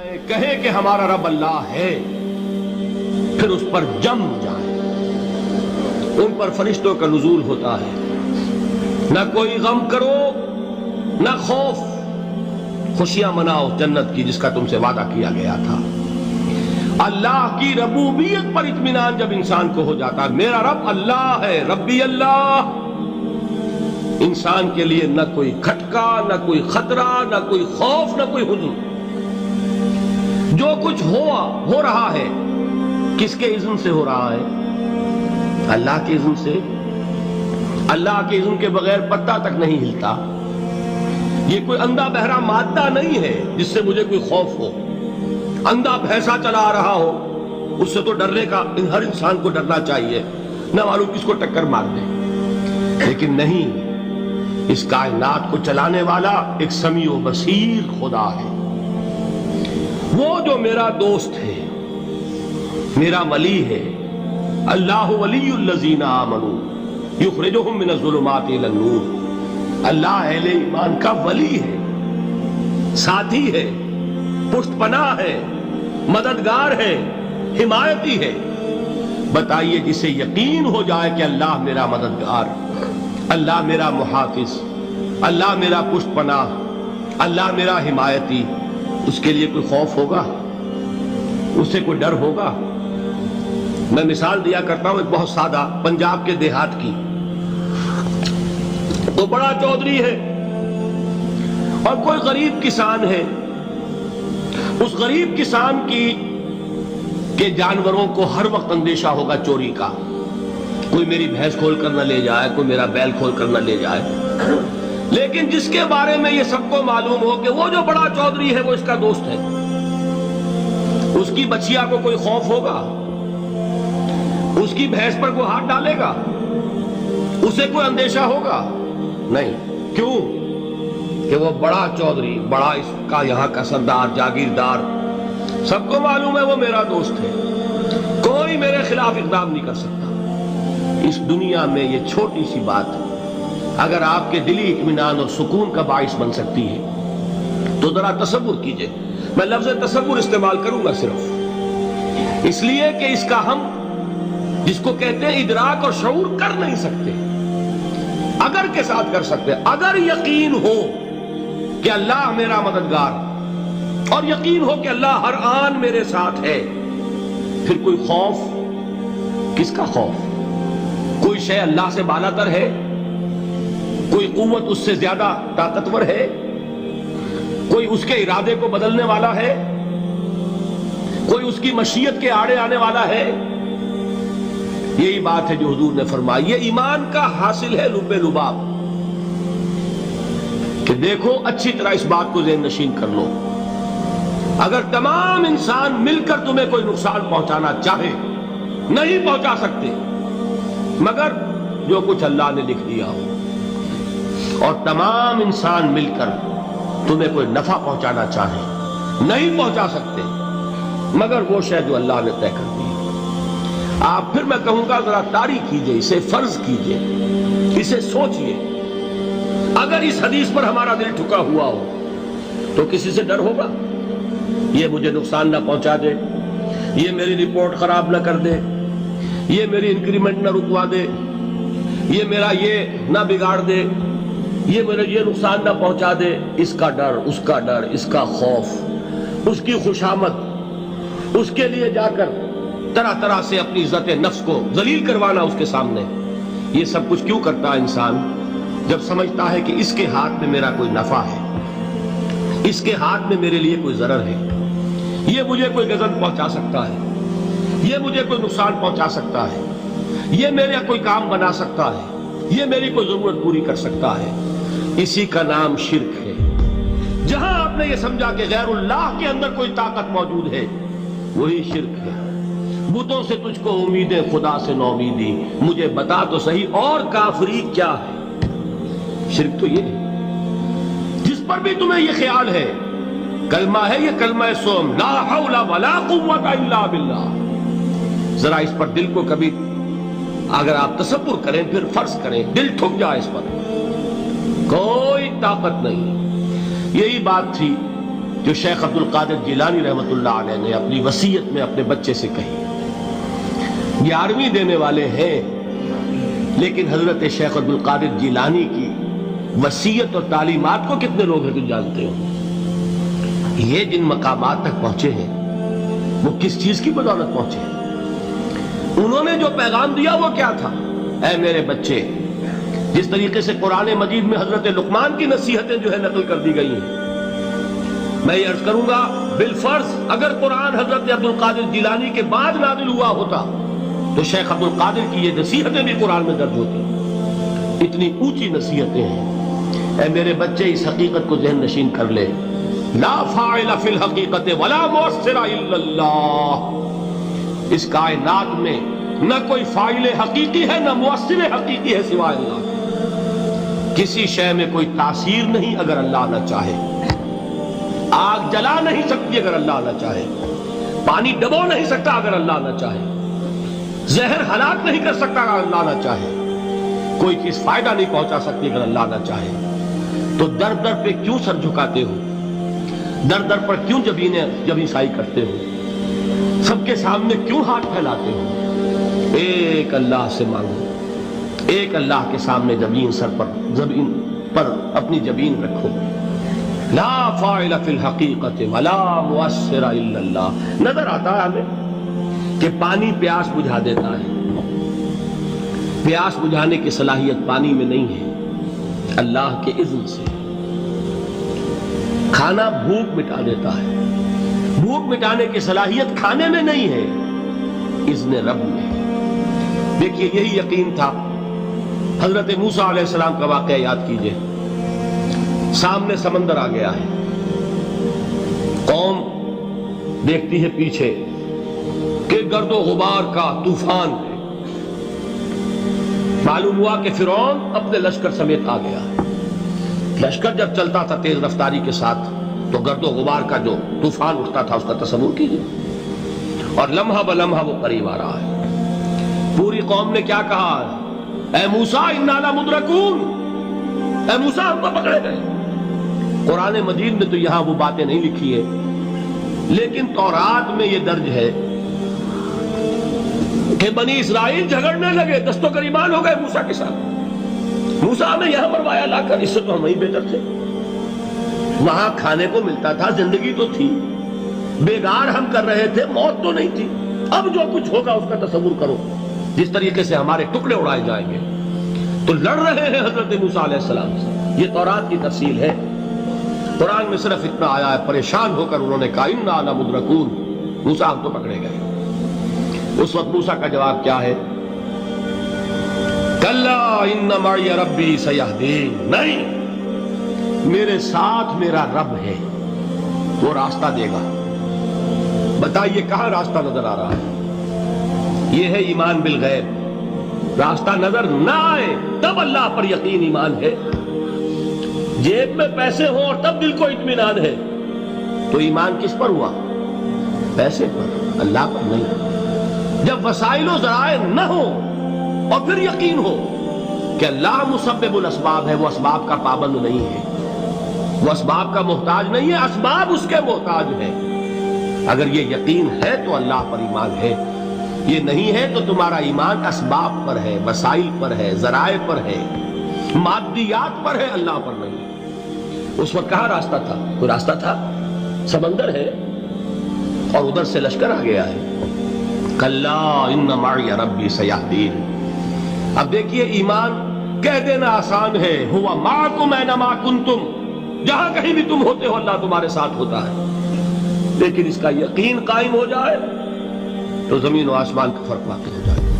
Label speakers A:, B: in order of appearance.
A: کہے کہ ہمارا رب اللہ ہے، پھر اس پر جم جائے، ان پر فرشتوں کا نزول ہوتا ہے، نہ کوئی غم کرو نہ خوف، خوشیاں مناؤ جنت کی جس کا تم سے وعدہ کیا گیا تھا۔ اللہ کی ربوبیت پر اطمینان جب انسان کو ہو جاتا ہے، میرا رب اللہ ہے، ربی اللہ، انسان کے لیے نہ کوئی کھٹکا، نہ کوئی خطرہ، نہ کوئی خوف، نہ کوئی حزن۔ جو کچھ ہو رہا ہے کس کے اذن سے ہو رہا ہے؟ اللہ کے اذن سے۔ اللہ کے اذن کے بغیر پتا تک نہیں ہلتا۔ یہ کوئی اندھا بہرا مادہ نہیں ہے جس سے مجھے کوئی خوف ہو۔ اندھا بھینسا چلا آ رہا ہو اس سے تو ڈرنے کا ہر انسان کو ڈرنا چاہیے، نہ معلوم کس کو ٹکر مار دے، لیکن نہیں، اس کائنات کو چلانے والا ایک سمیع و بصیر خدا ہے۔ وہ جو میرا دوست ہے، میرا ولی ہے، اللہ ولی الذین آمنوا یخرجہم من الظلمات الی النور، اللہ اہل ایمان کا ولی ہے، ساتھی ہے، پشت پناہ ہے، مددگار ہے، حمایتی ہے۔ بتائیے جسے یقین ہو جائے کہ اللہ میرا مددگار، اللہ میرا محافظ، اللہ میرا پشت پناہ، اللہ میرا حمایتی، اس کے لیے کوئی خوف ہوگا؟ اس سے کوئی ڈر ہوگا؟ میں مثال دیا کرتا ہوں ایک بہت سادہ، پنجاب کے دیہات کی۔ تو بڑا چودھری ہے اور کوئی غریب کسان ہے، اس غریب کسان کے جانوروں کو ہر وقت اندیشہ ہوگا چوری کا، کوئی میری بھینس کھول کر نہ لے جائے، کوئی میرا بیل کھول کر نہ لے جائے۔ لیکن جس کے بارے میں یہ سب کو معلوم ہو کہ وہ جو بڑا چودھری ہے وہ اس کا دوست ہے، اس کی بچیا کو کوئی خوف ہوگا؟ اس کی بھینس پر کوئی ہاتھ ڈالے گا؟ اسے کوئی اندیشہ ہوگا؟ نہیں۔ کیوں؟ کہ وہ بڑا چودھری، بڑا اس کا یہاں کا سردار، جاگیردار، سب کو معلوم ہے وہ میرا دوست ہے، کوئی میرے خلاف اقدام نہیں کر سکتا۔ اس دنیا میں یہ چھوٹی سی بات اگر آپ کے دلی اطمینان اور سکون کا باعث بن سکتی ہے تو ذرا تصور کیجئے۔ میں لفظ تصور استعمال کروں گا صرف اس لیے کہ اس کا ہم جس کو کہتے ہیں ادراک اور شعور کر نہیں سکتے، اگر کے ساتھ کر سکتے۔ اگر یقین ہو کہ اللہ میرا مددگار اور یقین ہو کہ اللہ ہر آن میرے ساتھ ہے، پھر کوئی خوف، کس کا خوف؟ کوئی شے اللہ سے بالاتر ہے؟ کوئی قوت اس سے زیادہ طاقتور ہے؟ کوئی اس کے ارادے کو بدلنے والا ہے؟ کوئی اس کی مشیت کے آڑے آنے والا ہے؟ یہی بات ہے جو حضور نے فرمائی، یہ ایمان کا حاصل ہے لب لباب، کہ دیکھو اچھی طرح اس بات کو ذہن نشین کر لو، اگر تمام انسان مل کر تمہیں کوئی نقصان پہنچانا چاہے نہیں پہنچا سکتے، مگر جو کچھ اللہ نے لکھ دیا ہو، اور تمام انسان مل کر تمہیں کوئی نفع پہنچانا چاہے نہیں پہنچا سکتے، مگر وہ شے جو اللہ نے طے کر دی۔ آپ پھر میں کہوں گا ذرا طاری کیجئے، اسے فرض کیجئے، اسے سوچئے، اگر اس حدیث پر ہمارا دل ٹھکا ہوا ہو تو کسی سے ڈر ہوگا؟ یہ مجھے نقصان نہ پہنچا دے، یہ میری رپورٹ خراب نہ کر دے، یہ میری انکریمنٹ نہ رکوا دے، یہ میرا یہ نہ بگاڑ دے، یہ میرا یہ نقصان نہ پہنچا دے، اس کا ڈر، اس کا ڈر، اس کا خوف، اس کی خوشامد، اس کے لیے جا کر طرح طرح سے اپنی عزت نفس کو ذلیل کروانا اس کے سامنے۔ یہ سب کچھ کیوں کرتا ہے انسان؟ جب سمجھتا ہے کہ اس کے ہاتھ میں میرا کوئی نفع ہے، اس کے ہاتھ میں میرے لیے کوئی ضرر ہے، یہ مجھے کوئی غضب پہنچا سکتا ہے، یہ مجھے کوئی نقصان پہنچا سکتا ہے، یہ میرا کوئی کام بنا سکتا ہے، یہ میری کوئی ضرورت پوری کر سکتا ہے، اسی کا نام شرک ہے۔ جہاں آپ نے یہ سمجھا کہ غیر اللہ کے اندر کوئی طاقت موجود ہے، وہی شرک ہے۔ بتوں سے تجھ کو امیدیں، خدا سے نومیدی، مجھے بتا تو صحیح اور کافری کیا ہے؟ شرک تو یہ ہے۔ جس پر بھی تمہیں یہ خیال ہے، کلمہ ہے یہ کلمہ سوم، لا حول ولا قوت الا باللہ، ذرا اس پر دل کو کبھی اگر آپ تصور کریں، پھر فرض کریں، دل ٹھک جائے اس پر، کوئی طاقت نہیں۔ یہی بات تھی جو شیخ عبد القادر جیلانی رحمۃ اللہ علیہ نے اپنی وصیت میں اپنے بچے سے کہی. 11ویں دینے والے ہیں، لیکن حضرت شیخ عبد القادر جیلانی کی وصیت اور تعلیمات کو کتنے لوگ ہیں تم جانتے ہو؟ یہ جن مقامات تک پہنچے ہیں وہ کس چیز کی بدولت پہنچے ہیں؟ انہوں نے جو پیغام دیا وہ کیا تھا؟ اے میرے بچے، جس طریقے سے قرآن مجید میں حضرت لقمان کی نصیحتیں جو ہے نقل کر دی گئی ہیں، میں یہ عرض کروں گا بالفرض اگر قرآن حضرت عبد القادر جیلانی کے بعد نازل ہوا ہوتا تو شیخ عبد القادر کی یہ نصیحتیں بھی قرآن میں درج ہوتی. اتنی اونچی نصیحتیں ہیں. اے میرے بچے، اس حقیقت کو ذہن نشین کر لے، لا فاعل فی الحقیقت ولا مؤثر الا اللہ. اس کائنات میں نہ کوئی فاعل حقیقی ہے نہ مؤثر حقیقی ہے سوائے اللہ. کسی شے میں کوئی تاثیر نہیں اگر اللہ نہ چاہے. آگ جلا نہیں سکتی اگر اللہ نہ چاہے. پانی ڈبو نہیں سکتا اگر اللہ نہ چاہے. زہر ہلاک نہیں کر سکتا اگر اللہ نہ چاہے. کوئی چیز فائدہ نہیں پہنچا سکتی اگر اللہ نہ چاہے. تو در در پہ کیوں سر جھکاتے ہو؟ در در پر کیوں جبیں سائی کرتے ہو؟ سب کے سامنے کیوں ہاتھ پھیلاتے ہو؟ ایک اللہ سے مانگو. ایک اللہ کے سامنے زمین پر اپنی جبین رکھو. لا فاعل فی الحقیقت ولا مؤثر الا اللہ. نظر آتا ہے ہمیں کہ پانی پیاس بجھا دیتا ہے. پیاس بجھانے کی صلاحیت پانی میں نہیں ہے، اللہ کے اذن سے. کھانا بھوک مٹا دیتا ہے، بھوک مٹانے کی صلاحیت کھانے میں نہیں ہے، اذن رب میں. دیکھیے یہی یقین تھا. حضرت موسیٰ علیہ السلام کا واقعہ یاد کیجئے. سامنے سمندر آ گیا ہے، قوم دیکھتی ہے پیچھے کہ گرد و غبار کا طوفان ہے. معلوم ہوا کہ فرعون اپنے لشکر سمیت آ گیا. لشکر جب چلتا تھا تیز رفتاری کے ساتھ تو گرد و غبار کا جو طوفان اٹھتا تھا اس کا تصور کیجئے. اور لمحہ بلمحہ وہ قریب آ رہا ہے. پوری قوم نے کیا کہا؟ اے موسیٰ انا لمدرکون. اے موسیٰ ہم تو پکڑے گئے. قرآن مجید میں تو یہاں وہ باتیں نہیں لکھی ہے، لیکن تورات میں یہ درج ہے کہ بنی اسرائیل جھگڑنے لگے، دست و گریبان ہو گئے موسیٰ کے ساتھ. موسیٰ ہمیں یہاں مروایا لا کر، اس سے تو ہم ہی بہتر تھے. وہاں کھانے کو ملتا تھا، زندگی تو تھی، بیگار ہم کر رہے تھے، موت تو نہیں تھی. اب جو کچھ ہوگا اس کا تصور کرو، جس طریقے سے ہمارے ٹکڑے اڑائے جائیں گے. تو لڑ رہے ہیں حضرت موسیٰ علیہ السلام سے. یہ تورات کی تفصیل ہے. قرآن میں صرف اتنا آیا ہے، پریشان ہو کر انہوں نے کہا انا لمدرکون. موسیٰ ہم تو پکڑے گئے. اس وقت موسیٰ کا جواب کیا ہے؟ کلا ان معی ربی سیہدین. نہیں، میرے ساتھ میرا رب ہے، وہ راستہ دے گا. بتائیے کہاں راستہ نظر آ رہا ہے؟ یہ ہے ایمان بالغیب. راستہ نظر نہ آئے تب اللہ پر یقین ایمان ہے. جیب میں پیسے ہوں اور تب دل کو اطمینان ہے تو ایمان کس پر ہوا؟ پیسے پر، اللہ پر نہیں. جب وسائل و ذرائع نہ ہو اور پھر یقین ہو کہ اللہ مسبب الاسباب ہے، وہ اسباب کا پابند نہیں ہے، وہ اسباب کا محتاج نہیں ہے، اسباب اس کے محتاج ہیں. اگر یہ یقین ہے تو اللہ پر ایمان ہے. یہ نہیں ہے تو تمہارا ایمان اسباب پر ہے، وسائل پر ہے، ذرائع پر ہے، مادیات پر ہے، اللہ پر نہیں. اس وقت کہاں راستہ تھا؟ کوئی راستہ تھا؟ سمندر ہے اور ادھر سے لشکر آ گیا ہے. کلا ان معی ربی سیہدین. اب دیکھیے ایمان کہہ دینا آسان ہے، ہوا معکم اینما کنتم. جہاں کہیں بھی تم ہوتے ہو اللہ تمہارے ساتھ ہوتا ہے. لیکن اس کا یقین قائم ہو جائے تو زمین و آسمان کا فرق واقع ہو جائے.